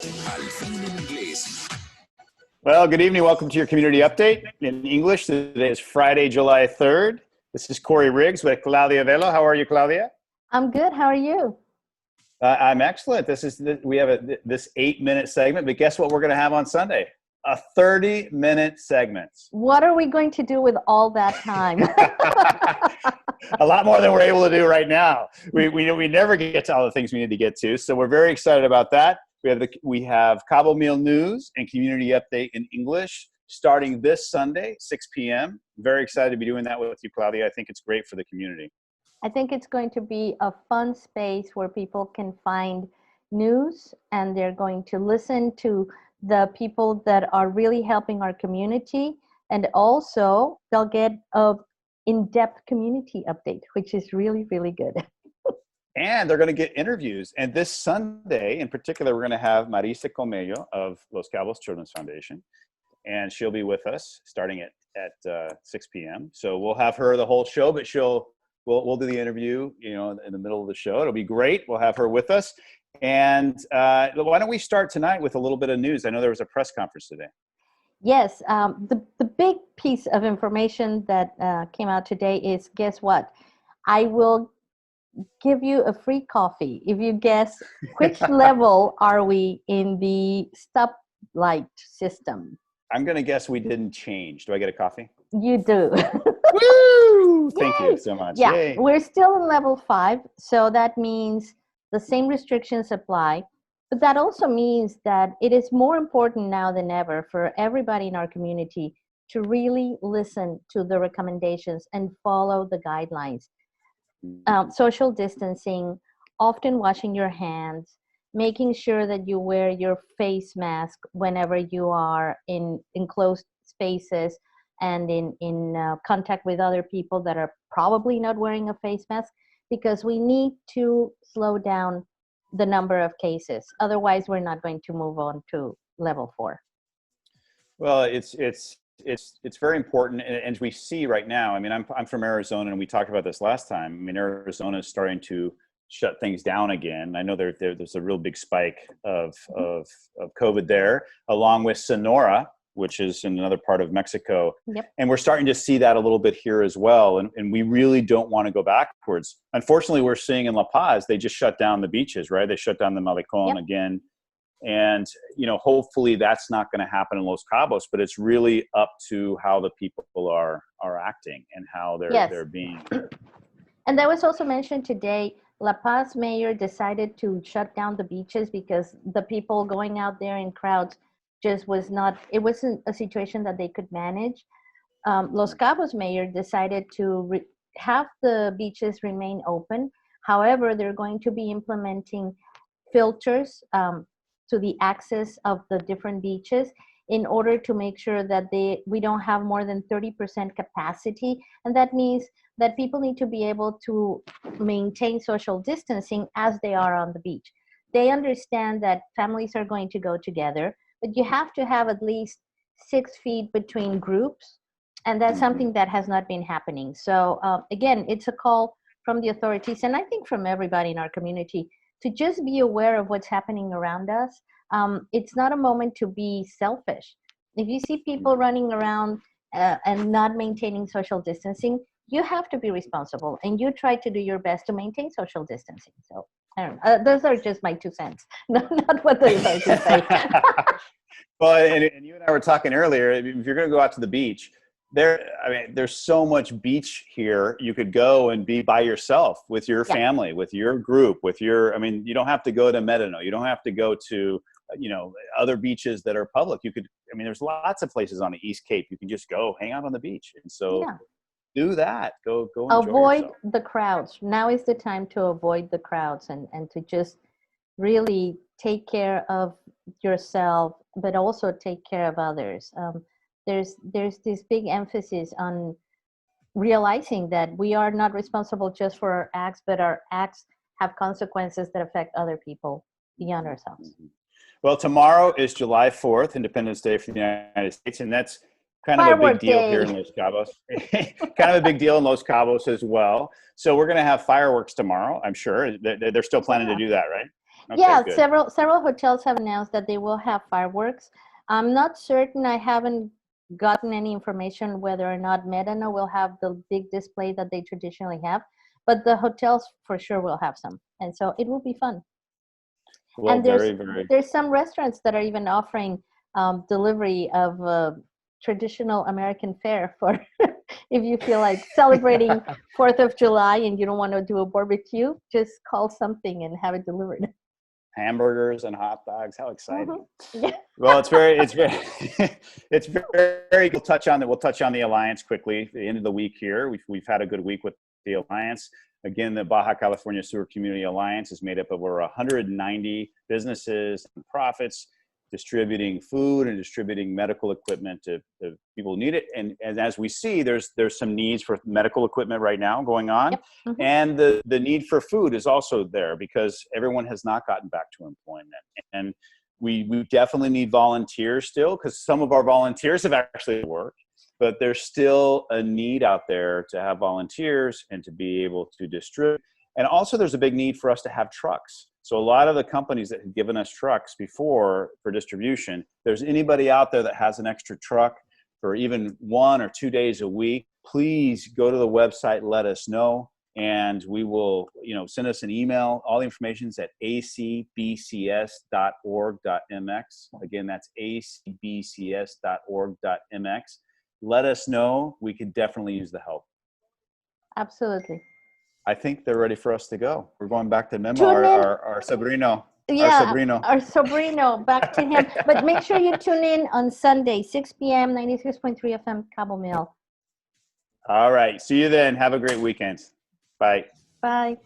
Al fin en inglés. Well, good evening. Welcome to your community update in English. Today is Friday, July 3rd. This is Korey Riggs with Claudia Velo. How are you, Claudia? I'm good. How are you? I'm excellent. We have this 8-minute segment, but guess what we're going to have on Sunday? A 30-minute segment. What are we going to do with all that time? A lot more than we're able to do right now. We never get to all the things we need to get to, so we're very excited about that. We have cabomilnews and community update in English starting this Sunday, 6 p.m. Very excited to be doing that with you, Claudia. I think it's great for the community. I think it's going to be a fun space where people can find news and they're going to listen to the people that are really helping our community. And also they'll get an in-depth community update, which is really, really good. And they're going to get interviews. And this Sunday, in particular, we're going to have Marisa Comello of Los Cabos Children's Foundation. And she'll be with us starting at 6 p.m. So we'll have her the whole show, but we'll do the interview, in the middle of the show. It'll be great. We'll have her with us. And why don't we start tonight with a little bit of news? I know there was a press conference today. Yes. The big piece of information that came out today is, guess what? I will give you a free coffee if you guess which level are we in the stoplight system. I'm going to guess we didn't change. Do I get a coffee? You do. Woo! Thank you so much. Yeah, Yay. We're still in level 5, so that means the same restrictions apply. But that also means that it is more important now than ever for everybody in our community to really listen to the recommendations and follow the guidelines. Social distancing, often washing your hands, making sure that you wear your face mask whenever you are in enclosed spaces and in contact with other people that are probably not wearing a face mask, because we need to slow down the number of cases. Otherwise, we're not going to move on to level 4. Well, it's very important, and as we see right now, I mean, I'm from Arizona, and we talked about this last time. I mean, Arizona is starting to shut things down again. I know there's a real big spike of COVID there, along with Sonora, which is in another part of Mexico. Yep. And we're starting to see that a little bit here as well. And we really don't want to go backwards. Unfortunately, we're seeing in La Paz, they just shut down the beaches, right? They shut down the Malecon again. And, hopefully that's not going to happen in Los Cabos, but it's really up to how the people are acting and how they're being. And that was also mentioned today. La Paz mayor decided to shut down the beaches because the people going out there in crowds it wasn't a situation that they could manage. Los Cabos mayor decided to have the beaches remain open. However, they're going to be implementing filters to the access of the different beaches in order to make sure that we don't have more than 30% capacity. And that means that people need to be able to maintain social distancing as they are on the beach. They understand that families are going to go together, but you have to have at least 6 feet between groups. And that's something that has not been happening. So again, it's a call from the authorities, and I think from everybody in our community, to just be aware of what's happening around us. It's not a moment to be selfish. If you see people running around and not maintaining social distancing, you have to be responsible, and you try to do your best to maintain social distancing. So I don't know. Those are just my 2 cents, not what the authorities say. Well, and you and I were talking earlier, if you're going to go out to the beach, there's so much beach here. You could go and be by yourself with your family, with your group, you don't have to go to Medano. You don't have to go to, other beaches that are public. There's lots of places on the East Cape. You can just go hang out on the beach. And so do that. Go avoid yourself. The crowds. Now is the time to avoid the crowds and to just really take care of yourself, but also take care of others. There's this big emphasis on realizing that we are not responsible just for our acts, but our acts have consequences that affect other people beyond ourselves. Well, tomorrow is July 4th, Independence Day for the United States, and that's kind of a big deal here in Los Cabos. Kind of a big deal in Los Cabos as well. So we're going to have fireworks tomorrow, I'm sure. They're still planning to do that, right? Okay, Yeah, good. several hotels have announced that they will have fireworks. I'm not certain. I haven't gotten any information whether or not Medina will have the big display that they traditionally have, but the hotels for sure will have some, and so it will be fun. Well, And very, very. there's some restaurants that are even offering delivery of traditional American fare for if you feel like celebrating 4th of July and you don't want to do a barbecue, just call something and have it delivered. Hamburgers and hot dogs. How exciting! Yeah. Well, it's very, it's very. We'll touch on the Alliance quickly. At the end of the week here, we've had a good week with the Alliance. Again, the Baja California Sur Community Alliance is made up of over 190 businesses and profits distributing food and distributing medical equipment to people who need it. And as we see, there's some needs for medical equipment right now going on. Yep. Mm-hmm. And the need for food is also there because everyone has not gotten back to employment. And we definitely need volunteers still, because some of our volunteers have actually worked, but there's still a need out there to have volunteers and to be able to distribute. And also there's a big need for us to have trucks. So a lot of the companies that have given us trucks before for distribution, if there's anybody out there that has an extra truck for even 1 or 2 days a week, please go to the website, let us know, and we will, send us an email. All the information is at acbcs.org.mx. Again, that's acbcs.org.mx. Let us know. We could definitely use the help. Absolutely. I think they're ready for us to go. We're going back to Memo, Tune in. our sobrino. Yeah, Our sobrino. our sobrino, back to him. But make sure you tune in on Sunday, 6 p.m., 96.3 FM, Cabo Mill. All right. See you then. Have a great weekend. Bye. Bye.